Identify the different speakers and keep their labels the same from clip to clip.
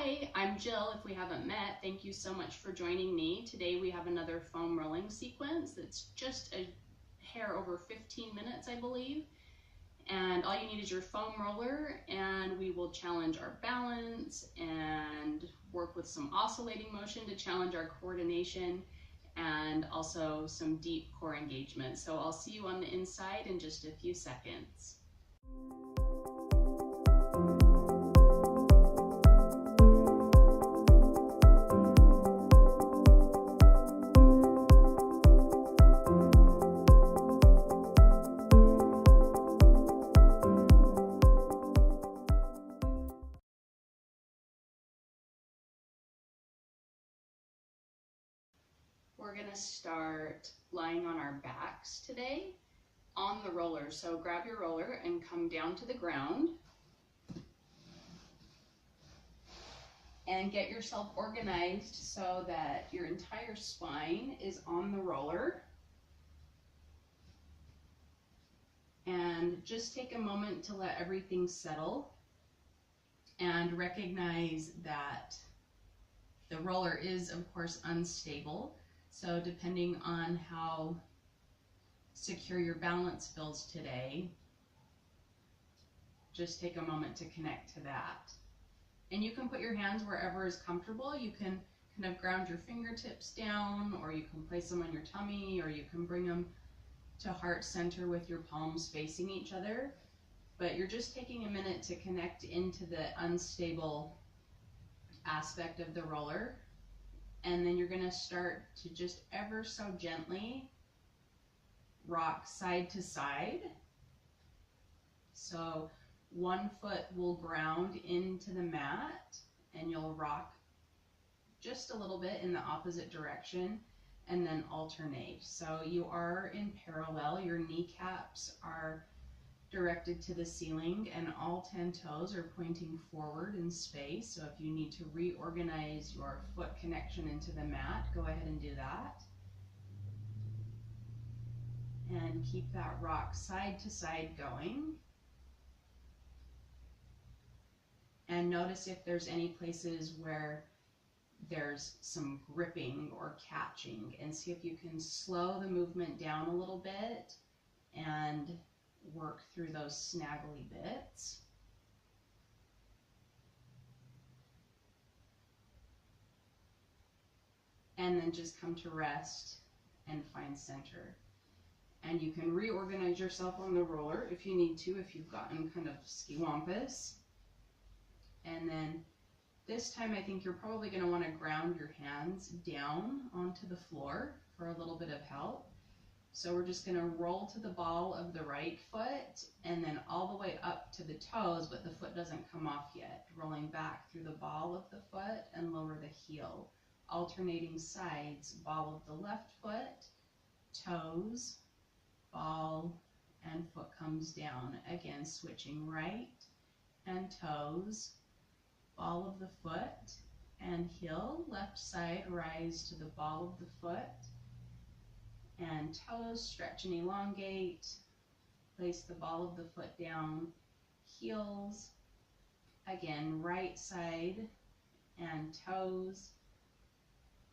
Speaker 1: Hi, I'm Jill. If we haven't met, thank you so much for joining me. Today we have another foam rolling sequence that's just a hair over 15 minutes, I believe. And all you need is your foam roller, and we will challenge our balance and work with some oscillating motion to challenge our coordination and also some deep core engagement. So I'll see you on the inside in just a few seconds. We're gonna start lying on our backs today on the roller. So grab your roller and come down to the ground and get yourself organized so that your entire spine is on the roller. And just take a moment to let everything settle and recognize that the roller is, of course, unstable. So depending on how secure your balance feels today, just take a moment to connect to that. And you can put your hands wherever is comfortable. You can kind of ground your fingertips down, or you can place them on your tummy, or you can bring them to heart center with your palms facing each other. But you're just taking a minute to connect into the unstable aspect of the roller. And then you're going to start to just ever so gently rock side to side. So one foot will ground into the mat and you'll rock just a little bit in the opposite direction and then alternate. So you are in parallel, your kneecaps are directed to the ceiling and all 10 toes are pointing forward in space. So if you need to reorganize your foot connection into the mat, go ahead and do that. And keep that rock side to side going. And notice if there's any places where there's some gripping or catching, and see if you can slow the movement down a little bit and work through those snaggly bits. And then just come to rest and find center. And you can reorganize yourself on the roller if you need to, if you've gotten kind of skiwampus. And then this time I think you're probably going to want to ground your hands down onto the floor for a little bit of help. So we're just going to roll to the ball of the right foot and then all the way up to the toes, but the foot doesn't come off yet. Rolling back through the ball of the foot and lower the heel. Alternating sides, ball of the left foot, toes, ball, and foot comes down. Again, switching right and toes, ball of the foot and heel. Left side, rise to the ball of the foot. And toes, stretch and elongate. Place the ball of the foot down. Heels. Again, right side and toes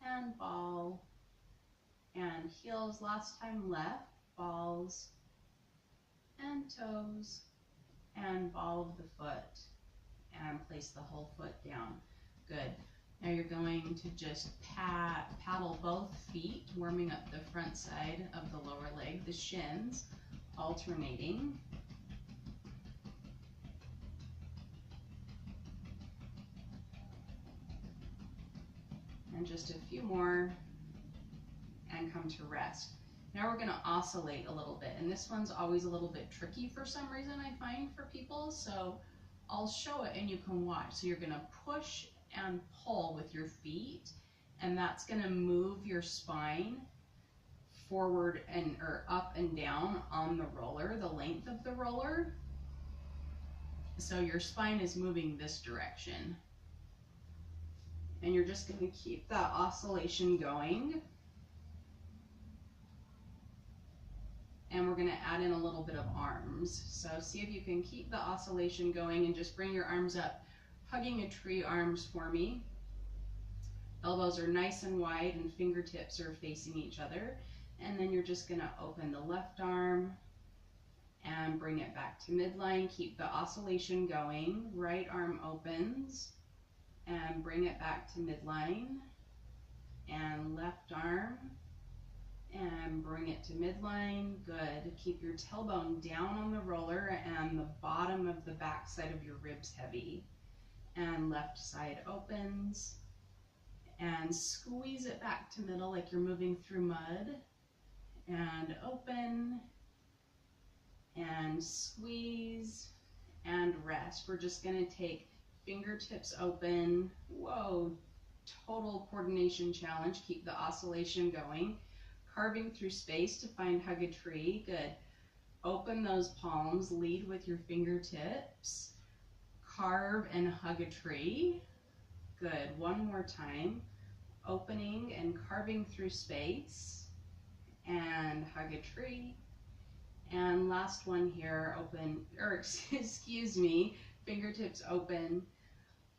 Speaker 1: and ball and heels. Last time left, balls and toes and ball of the foot. And place the whole foot down. Good. Now you're going to just paddle both feet, warming up the front side of the lower leg, the shins, alternating. And just a few more and come to rest. Now we're going to oscillate a little bit, and this one's always a little bit tricky for some reason, I find, for people, so I'll show it and you can watch. So you're going to push and pull with your feet, and that's going to move your spine forward and or up and down on the roller, the length of the roller. So your spine is moving this direction, and you're just going to keep that oscillation going. And we're going to add in a little bit of arms. So see if you can keep the oscillation going and just bring your arms up hugging a tree arms for me. Elbows are nice and wide and fingertips are facing each other. And then you're just going to open the left arm and bring it back to midline. Keep the oscillation going. Right arm opens and bring it back to midline. And left arm and bring it to midline. Good. Keep your tailbone down on the roller and the bottom of the back side of your ribs heavy. And left side opens. And squeeze it back to middle like you're moving through mud. And open. And squeeze. And rest. We're just going to take fingertips open. Whoa. Total coordination challenge. Keep the oscillation going. Carving through space to find hug a tree. Good. Open those palms. Lead with your fingertips. Carve and hug a tree. Good. One more time. Opening and carving through space. And hug a tree. And last one here. Open, or excuse me, fingertips open.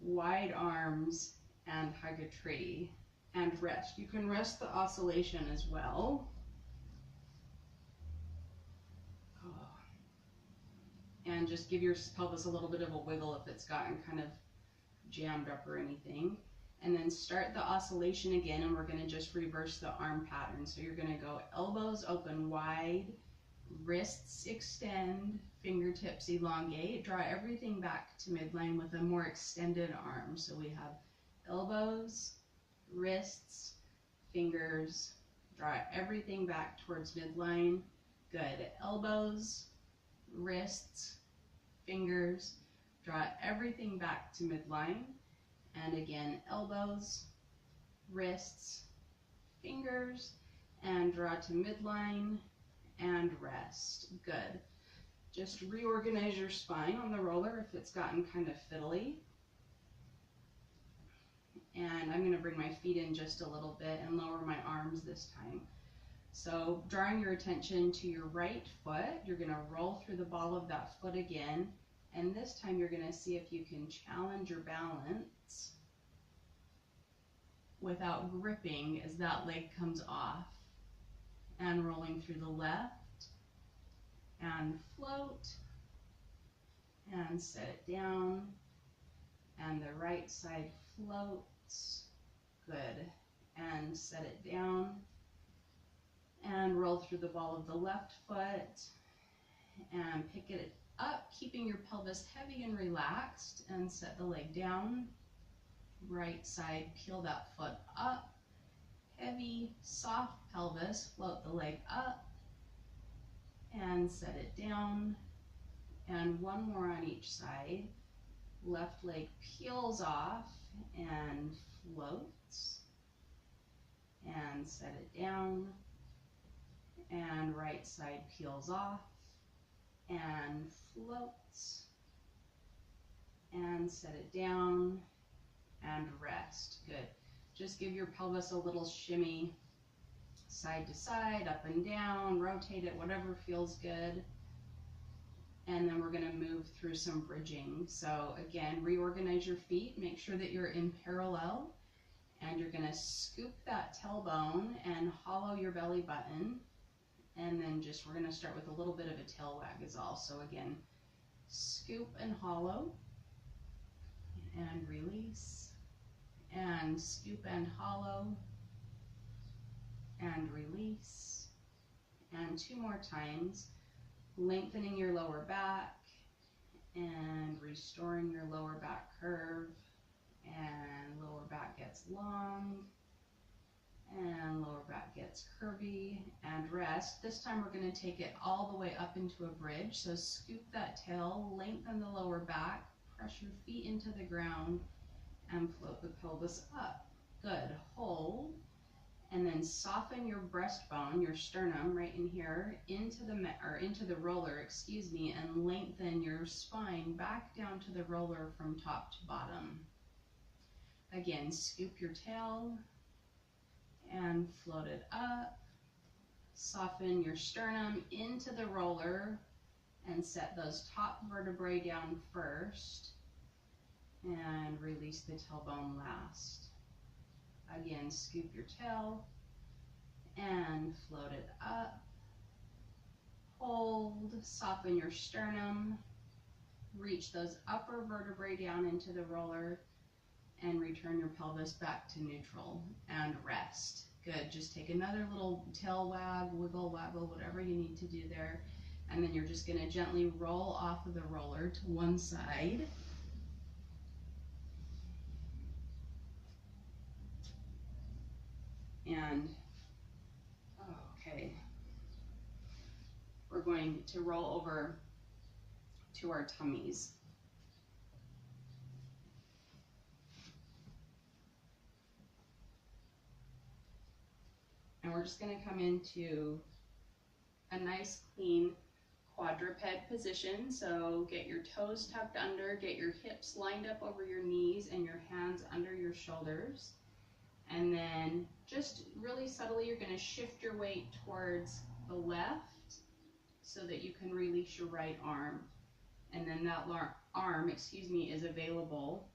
Speaker 1: Wide arms. And hug a tree and rest. You can rest the oscillation as well. And just give your pelvis a little bit of a wiggle if it's gotten kind of jammed up or anything. And then start the oscillation again, and we're going to just reverse the arm pattern. So you're going to go elbows open wide, wrists extend, fingertips elongate. Draw everything back to midline with a more extended arm. So we have elbows, wrists, fingers, draw everything back towards midline. Good. Elbows, wrists, fingers, draw everything back to midline. And again, elbows, wrists, fingers, and draw to midline and rest. Good. Just reorganize your spine on the roller if it's gotten kind of fiddly. And I'm going to bring my feet in just a little bit and lower my arms this time. So drawing your attention to your right foot, you're going to roll through the ball of that foot again. And this time you're going to see if you can challenge your balance without gripping as that leg comes off. And rolling through the left and float and set it down. And the right side float. Good. And set it down. And roll through the ball of the left foot. And pick it up, keeping your pelvis heavy and relaxed. And set the leg down. Right side, peel that foot up. Heavy, soft pelvis, float the leg up. And set it down. And one more on each side. Left leg peels off and floats, and set it down, and right side peels off and floats, and set it down and rest. Good. Just give your pelvis a little shimmy side to side, up and down, rotate it, whatever feels good. And then we're going to move through some bridging. So again, reorganize your feet, make sure that you're in parallel, and you're going to scoop that tailbone and hollow your belly button. And then we're going to start with a little bit of a tail wag as all. So again, scoop and hollow, and release, and scoop and hollow, and release, and two more times. Lengthening your lower back and restoring your lower back curve, and lower back gets long and lower back gets curvy, and rest. This time we're going to take it all the way up into a bridge. So scoop that tail, lengthen the lower back, press your feet into the ground and float the pelvis up. Good. Hold. And then soften your breastbone, your sternum right in here, into the roller, and lengthen your spine back down to the roller from top to bottom. Again, scoop your tail and float it up. Soften your sternum into the roller and set those top vertebrae down first. And release the tailbone last. Again, scoop your tail and float it up. Hold, soften your sternum. Reach those upper vertebrae down into the roller and return your pelvis back to neutral and rest. Good, just take another little tail wag, wiggle, waggle, whatever you need to do there. And then you're just gonna gently roll off of the roller to one side. And, okay, we're going to roll over to our tummies. And we're just going to come into a nice clean quadruped position. So get your toes tucked under, get your hips lined up over your knees and your hands under your shoulders. And then just really subtly, you're going to shift your weight towards the left so that you can release your right arm. And then that arm, is available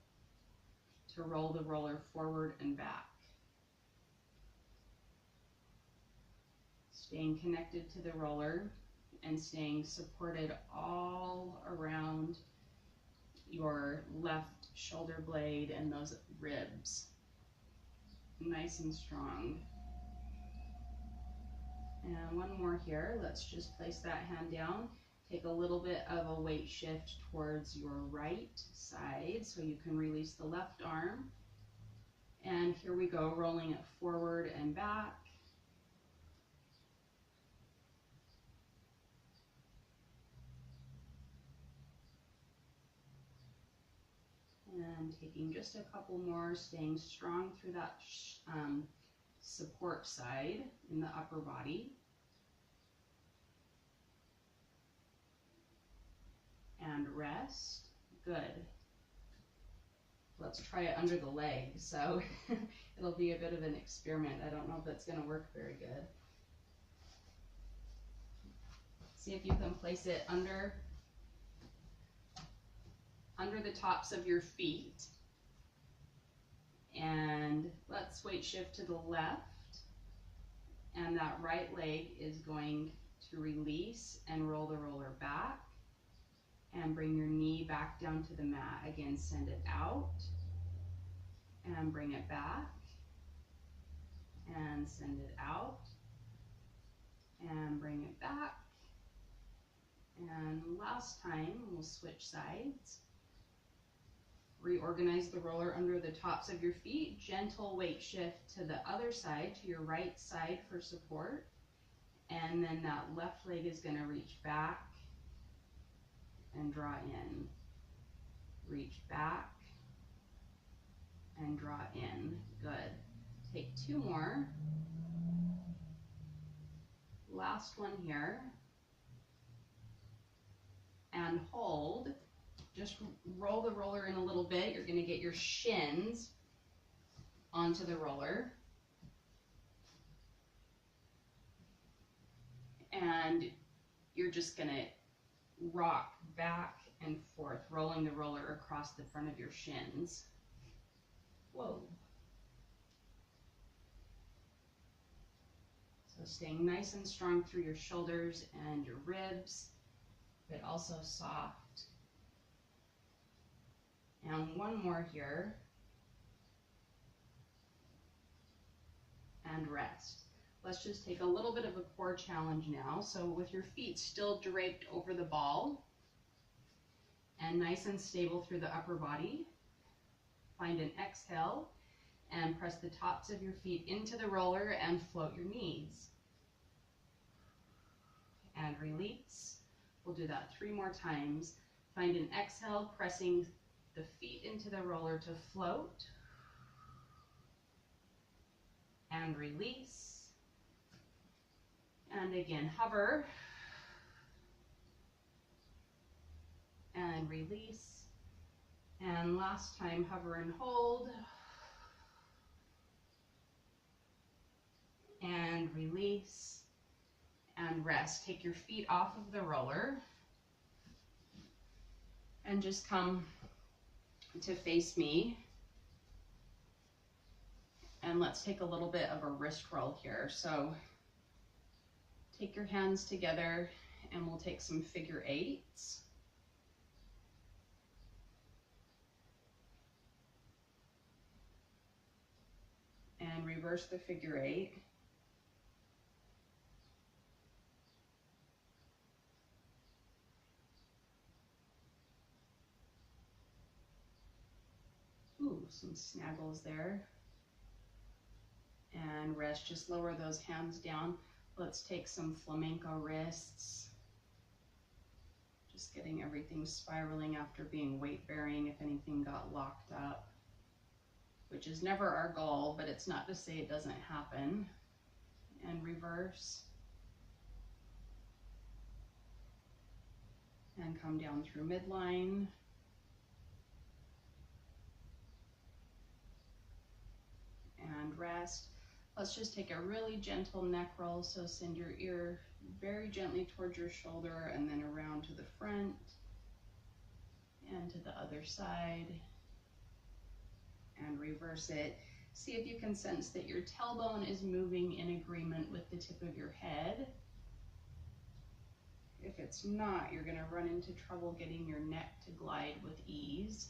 Speaker 1: to roll the roller forward and back. Staying connected to the roller and staying supported all around your left shoulder blade and those ribs. Nice and strong. And one more here. Let's just place that hand down. Take a little bit of a weight shift towards your right side so you can release the left arm. And here we go, rolling it forward and back. And taking just a couple more, staying strong through that support side in the upper body. And rest. Good. Let's try it under the leg. So it'll be a bit of an experiment. I don't know if that's going to work very good. See if you can place it under the tops of your feet. And let's weight shift to the left. And that right leg is going to release and roll the roller back. And bring your knee back down to the mat. Again, send it out. And bring it back. And send it out. And bring it back. And last time, we'll switch sides. Reorganize the roller under the tops of your feet. Gentle weight shift to the other side, to your right side for support. And then that left leg is going to reach back and draw in. Reach back and draw in. Good. Take two more. Last one here. And hold. Just roll the roller in a little bit. You're going to get your shins onto the roller. And you're just going to rock back and forth, rolling the roller across the front of your shins. Whoa. So staying nice and strong through your shoulders and your ribs, but also soft. And one more here. And rest. Let's just take a little bit of a core challenge now. So with your feet still draped over the ball and nice and stable through the upper body, find an exhale and press the tops of your feet into the roller and float your knees. And release. We'll do that 3 more times. Find an exhale, pressing the feet into the roller to float. And release. And again, hover. And release. And last time, hover and hold. And release. And rest. Take your feet off of the roller. And just come to face me. And let's take a little bit of a wrist roll here. So take your hands together and we'll take some figure eights. And reverse the figure eight. Ooh, some snaggles there. And rest, just lower those hands down. Let's take some flamenco wrists. Just getting everything spiraling after being weight bearing if anything got locked up, which is never our goal, but it's not to say it doesn't happen. And reverse. And come down through midline. And rest. Let's just take a really gentle neck roll. So send your ear very gently towards your shoulder and then around to the front and to the other side. And reverse it. See if you can sense that your tailbone is moving in agreement with the tip of your head. If it's not, you're going to run into trouble getting your neck to glide with ease.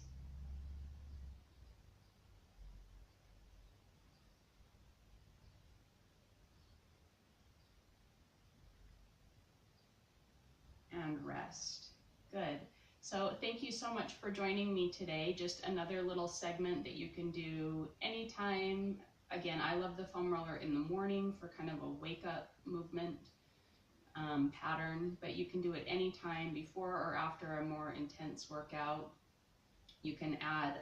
Speaker 1: And rest. Good. So thank you so much for joining me today. Just another little segment that you can do anytime. Again, I love the foam roller in the morning for kind of a wake up movement pattern, but you can do it anytime before or after a more intense workout. You can add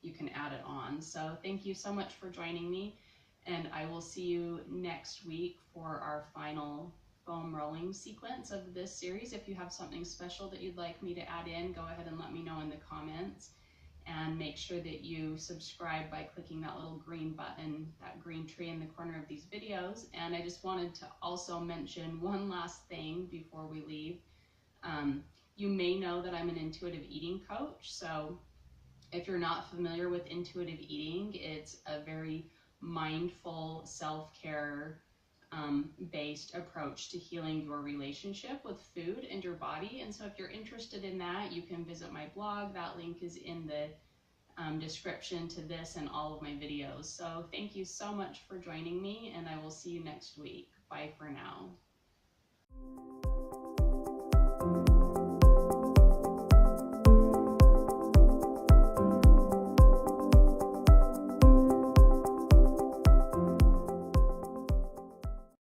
Speaker 1: it on. So thank you so much for joining me, and I will see you next week for our final foam rolling sequence of this series. If you have something special that you'd like me to add in, go ahead and let me know in the comments, and make sure that you subscribe by clicking that little green button, that green tree in the corner of these videos. And I just wanted to also mention one last thing before we leave. You may know that I'm an intuitive eating coach. So if you're not familiar with intuitive eating, it's a very mindful self-care based approach to healing your relationship with food and your body. And so if you're interested in that, you can visit my blog. That link is in the description to this and all of my videos. So thank you so much for joining me, and I will see you next week. Bye for now.